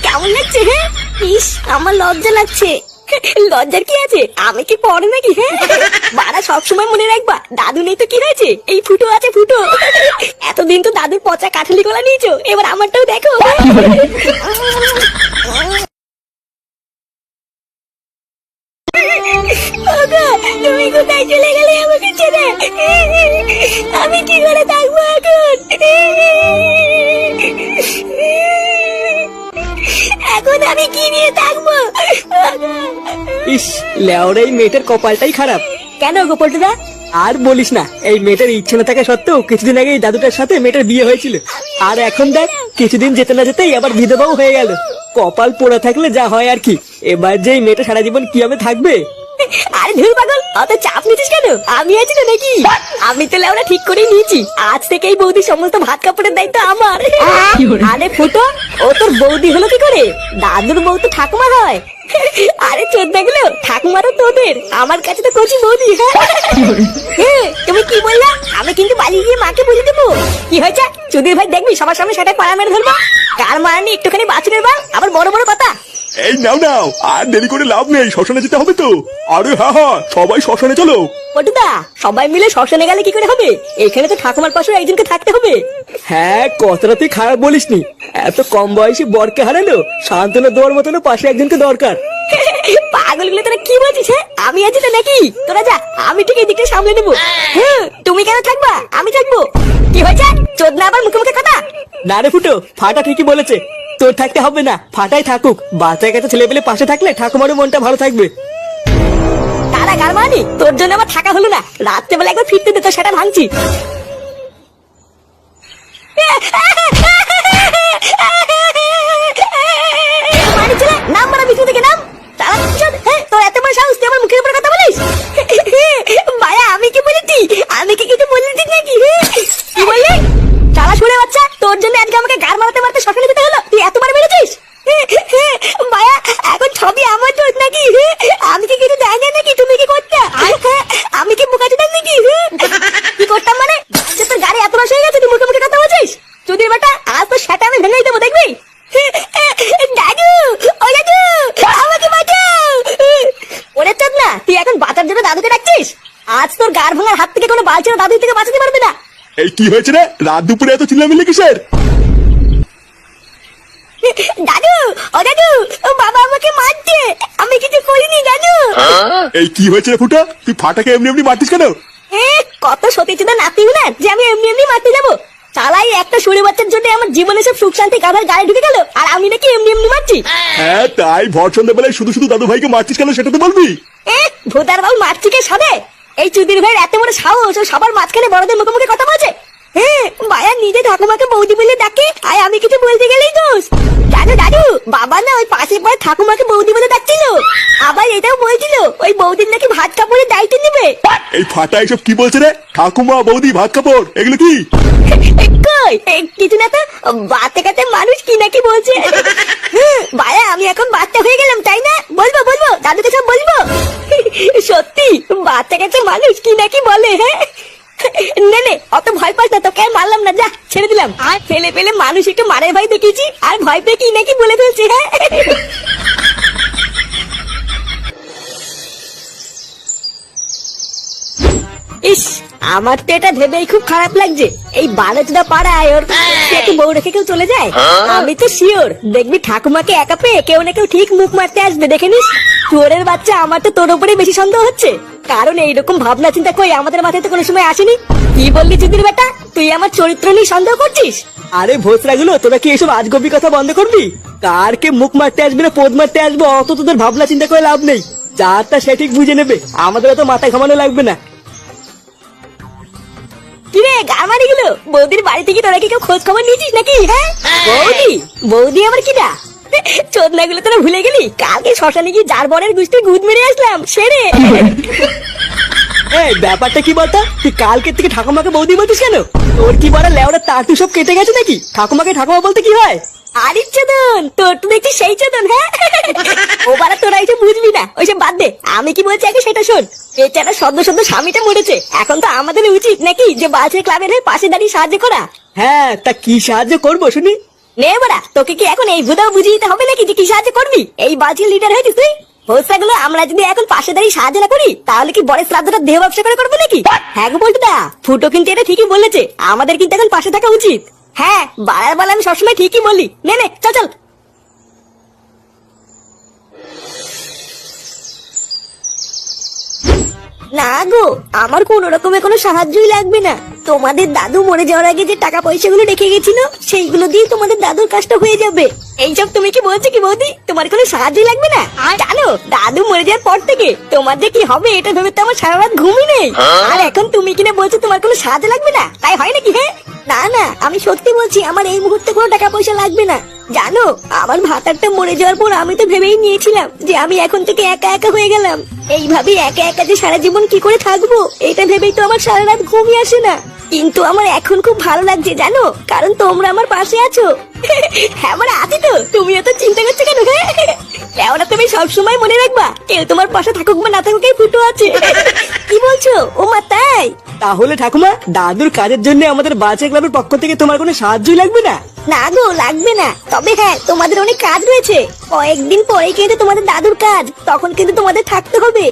কেমন লাগছে? হ্যাঁ, ইস আমার লজ্জা লাগছে। লজ্জার কি আছে? আমি কি পড়ে নাকি? হ্যাঁ, বাড়া সবসময় মনে রাখবা, দাদু নেই তো কি হয়েছে, এই ফুটো আছে ফুটো। এতদিন তো দাদুর পচা কাঠালি গলা নিয়েছো, এবার আমারটাও দেখো। তুমি কোথায় চলে গেলে আমাকে ছেড়ে? আমি কি করে থাকবো এখন? এখন আমি কি নিয়ে থাকবো? ইস, লেওরাই মেয়েটার কপালটাই খারাপ। কেন গোপলটা? আর বলিস না, এই মেয়েটার ইচ্ছে না থাকা সত্ত্বেও কিছুদিন আগে এই দাদুটার সাথে মেয়েটার বিয়ে হয়েছিল। আর এখন দেখ, কিছুদিন যেতে না যেতেই আবার বিধবাও হয়ে গেল। কপাল পোড়া থাকলে যা হয় আর কি। এবার যে এই মেয়েটা সারা জীবন কিভাবে থাকবে? আরে ধুর পাগল, অত চাপ নিচ্ছিস কেন? আমি আছি তো নাকি? আমি তো লেওরা ঠিক করেই নিয়েছি, আজ থেকে এই বৌদির সমস্ত ভাত কাপড়ের দায়িত্ব আমার। আরে ফুটো, ও তোর বৌদি হলো কি করে? দাদুর বউ তো ঠাকুমা হয়। আরে চোদ্দা গুলো, ঠাকুমারও তোদের, আমার কাছে তো কচি বৌদি। তুমি কি বললা? আমি কিন্তু বাড়ি গিয়ে মাকে বুঝে দেবো। কি হয়েছে? চুদির ভাই দেখবি সবার সামনে সেটা পাড়া মেরে ধরবো। কার মারানি একটুখানি বাছুরের বাল, আবার বড় বড় কথা। এই নাও নাও, আর দেরি করে লাভ নেই, শ্মশানে যেতে হবে তো। আরে হ্যাঁ হ্যাঁ, সবাই শ্মশানে চলো। পটুদা, সবাই মিলে শ্মশানে গেলে কি করে হবে? এখানে তো ঠাকুমার পাশে একজনকে থাকতে হবে। হ্যাঁ, কথাটা তুই খারাপ বলিসনি। এত কম বয়সী বরকে হারালো, সান্ত্বনা দেওয়ার মতন পাশে একজনকে দরকার। পাগলগুলো তোরা কি বলছিস? হ্যাঁ, আমি আছি তো নাকি? তোরা যা, আমি ঠিক এই দিকটা সামলে নেবো। তুমি কেন থাকবা? আমি থাকবো। কি হয়েছে? চোদনা আবার মুখে মুখে কথা। না রে ফুটো, ফাটা ঠিকই বলেছে। তোর থাকতে হবে না, ফাটাই থাকুক। বাচ্চা কাছে ছেলে পেলে পাশে থাকলে ঠাকুমারও মনটা ভালো থাকবে। তারা গার মানি, তোর জন্য আমার থাকা হলো না। রাত্রেবেলা একবার ফিরতে দে, তো সেটা ভাঙছি। নাম মারা বিছু থেকে নাম। তোর এত বড় সাহস, তুই আমার মুখের উপর কথা বলিস? ভাইয়া, আমি কি বলেছি? আমি কি কিছু বলেছি নাকি? কি বললি? চালা শুনে বাচ্চা, তোর জন্য আজকে আমাকে গার মারতে মারতে সকালে যেতে হলো। তুই এতবার বেড়েছিস? ভাইয়া, এখন সবই আমার দোষ নাকি? আমি কি কিছু জানি নাকি? তুমি কি করতে? আমি কি বোকা ছিলাম নাকি? কি করতাম মানে? তোর গাড়ি এত মাস হয়ে গেছে, তুই মুখে মুখে কথা বলছিস? যদি বেটা, আজ তো সেটা আমি ভেঙেই দেবো, দেখবি? দাদু, ও দাদু, আমাকে বাঁচাও। ওরে চোদ না, তুই এখন বাঁচার জন্য দাদুকে ডাকছিস? আজ তোর গার ভাঙার হাত থেকে কোনো বালছেনা দাদু থেকে বাঁচাতে পারবে না। এই কি হয়েছে রে? রাত দুপুরে এত চিল্লামিল্লি কিসের? দাদু, ও দাদু, ও বাবা আমাকে মারছে, আমি কিছু করিনি দাদু। এই কি হয়েছে রে ফুটা? তুই ফাটাকে এমনি এমনি মারতিস কেন? কত সতীচুদা নাতি না যে আমি এমনি এমনি মারতে যাবো? চালাই একটা শুনে বাচ্চার জন্য আমার জীবনে সব সুখ শান্তি গাধার গায়ে ঢুকে গেল, আর আমি নাকি এমনি এমনি মারছি? হ্যাঁ, তাই ভর সন্ধ্যাবেলায় শুধু শুধু দাদু ভাইকে মারতিস কেন সেটা তো বলবি। ভোদার বাবু মারছি কে সাথে? এই চুদির ভাইয়ের এত বড় সাহস, ও সবার মাঝখানে বড়দের মুখে মুখে কথা বলছে। ভাইয়া নিজে ঠাকুমাকে বৌদি বলে ডাকে, আর আমি কিছু বলতে গেলেই দোষ। জানো দাদু, বাবা না ওই পাশের পরে ঠাকুমাকে বৌদি বলে ডাকছিল, আবার এটাও বলছিল ওই বৌদির নাকি ভাত কাপড়ের দায়িত্ব নেবে। এই ফাটা এসব কি বলছে রে? ঠাকুমা, বৌদি, ভাত কাপড়, এগুলো কি? কই কিছু না তো, বাতে কাতে মানুষ কি নাকি বলছে। ভাইয়া, আমি এখন বাচ্চা হয়ে গেলাম তাই না? বলবো বলবো, দাদুকে সব বলবো। সত্যি বাচ্চা কাছে মানুষ কি নাকি বলে। হ্যাঁ, নে অত ভয় পাস না, তোকে আর মারলাম না, যা ছেড়ে দিলাম। আর ফেলে ফেলে মানুষ একটু মারের ভয় দেখিয়েছি, আর ভয় পেয়ে কি নাকি বলে ফেলছে। হ্যাঁ, ইস, আমার তো এটা ভেবেই খুব খারাপ লাগছে। এই বালচটা পাড়ায় ওর একটু বউ রেখে কেউ চলে যায়। আমি তো শিওর দেখবি ঠাকুমাকে একা পেয়ে কেউ না কেউ ঠিক মুখ মারতে আসবে, দেখে নিস। চোরের বাচ্চা, আমার তো তোর উপরে বেশি সন্দেহ হচ্ছে, কারণ এইরকম ভাবনা চিন্তা কই আমাদের মাথায় তো কোনো সময় আসেনি। কি বললি চুদির বেটা, তুই আমার চরিত্র নিয়ে সন্দেহ করছিস? আরে ভোসরা গুলো, তোরা কি এসব আজগবি কথা বন্ধ করবি? কারকে মুখ মারতে আসবে না পোদ মারতে আসবো, অত তোদের ভাবনা চিন্তা করে লাভ নেই। যারটা সে ঠিক বুঝে নেবে, আমাদের তো মাথা ঘামানো লাগবে না। কিরে গামারি গুলো, বৌদির বাড়ি থেকে তোরা কি কেউ খোঁজ খবর নিয়েছিস নাকি? হ্যাঁ, বৌদি বৌদি আবার কিনা? চোদনা গুলো তোরা ভুলে গেলি, কালকে শ্মশানে গিয়ে যার বরের গুষ্টি গুদ মেরে আসলাম সেরে। এই ব্যাপারটা কি বলতো? তুই কালকে থেকে ঠাকুমাকে বৌদি বলতিস কেন? তোর কি বড় লেওড়া তাতু সব কেটে গেছে নাকি? ঠাকুমাকে ঠাকুমা বলতে কি হয়? আরে চোদন, তোর তো দেখছি সেই চোদন। হ্যাঁ, ও বারা তোরা এইসব বুঝবি না, ওইসব বাদ দে। আমি কি বলছি আগে সেটা শোন। বেচারা সদ্য সদ্য স্বামীটা মরেছে, এখন তো আমাদের উচিত নাকি যে বালছের ক্লাবের হয়ে পাশে দাঁড়িয়ে সাহায্য করা। হ্যাঁ, তা কি সাহায্য করবো শুনি? নে বাড়া, তোকে কি এখন এই ভুদাও বুঝিয়ে দিতে হবে নাকি যে কি সাহায্য করবি? এই বালছির লিডার হয়েছিস তুই? হোসাগুলো আমরা যদি এখন পাশে দাঁড়িয়ে সাহায্য না করি তাহলে কি বড় শ্রাদ্ধটা দেহ ব্যবসা করে করবে নাকি? হ্যাঁ গো বলতে দা, ফুটো কিন্তু এটা ঠিকই বলেছে, আমাদের কিন্তু এখন পাশে থাকা উচিত। হ্যাঁ, বাড়ার বেলা আমি সবসময় ঠিকই বলি। নে নে, চল চল। না গো, আমার কোন রকমের কোনো সাহায্যই লাগবে না। তোমাদের দাদু মরে যাওয়ার আগে যে টাকা পয়সাগুলো রেখে গেছিল সেইগুলো দিয়ে তোমাদের দাদুর কাজটা হয়ে যাবে। এইসব তুমি কি বলছো কি বৌদি? তোমার কোনো সাহায্যই লাগবে না? জানো, দাদু মরে যাওয়ার পর থেকে তোমার যে কি হবে এটা ভেবে তো আমার সারা রাত ঘুমই নেই। আর এখন তুমি কিনা বলছো তোমার কোনো সাহায্য লাগবে না? তাই হয় নাকি? হ্যাঁ না না, আমি সত্যি বলছি, আমার এই মুহূর্তে কোনো টাকা পয়সা লাগবে না। জানো, আমার ভাতারটা মরে যাওয়ার পর আমি তো ভেবেই নিয়েছিলাম যে আমি এখন থেকে একা একা হয়ে গেলাম। এইভাবে একা একা যে সারা জীবন কি করে থাকবো এটা ভেবেই তো আমার সারা রাত ঘুমই আসে না। কিন্তু আমার এখন খুব ভালো লাগছে জানো, কারণ তোমরা আমার পাশে আছো। হ্যাঁ আমরা আছি তো, তুমিও তো চিন্তা করছো কেন? ওরা তুমি সবসময় মনে রাখবা, কেউ তোমার পাশে থাকুক বা না থাকুক, এই ফুটো আছে। কি বলছো ও মা? তাই? তাহলে ঠাকুমা, দাদুর কাজের জন্য আমাদের বাচ্চা ক্লাবের পক্ষ থেকে তোমার কোনো সাহায্যই লাগবে না? না গো, লাগবে না। তবে হ্যাঁ, তোমাদের অনেক কাজ রয়েছে। কয়েকদিন পরে কিন্তু তোমাদের দাদুর কাজ, তখন কিন্তু তোমাদের থাকতে হবে।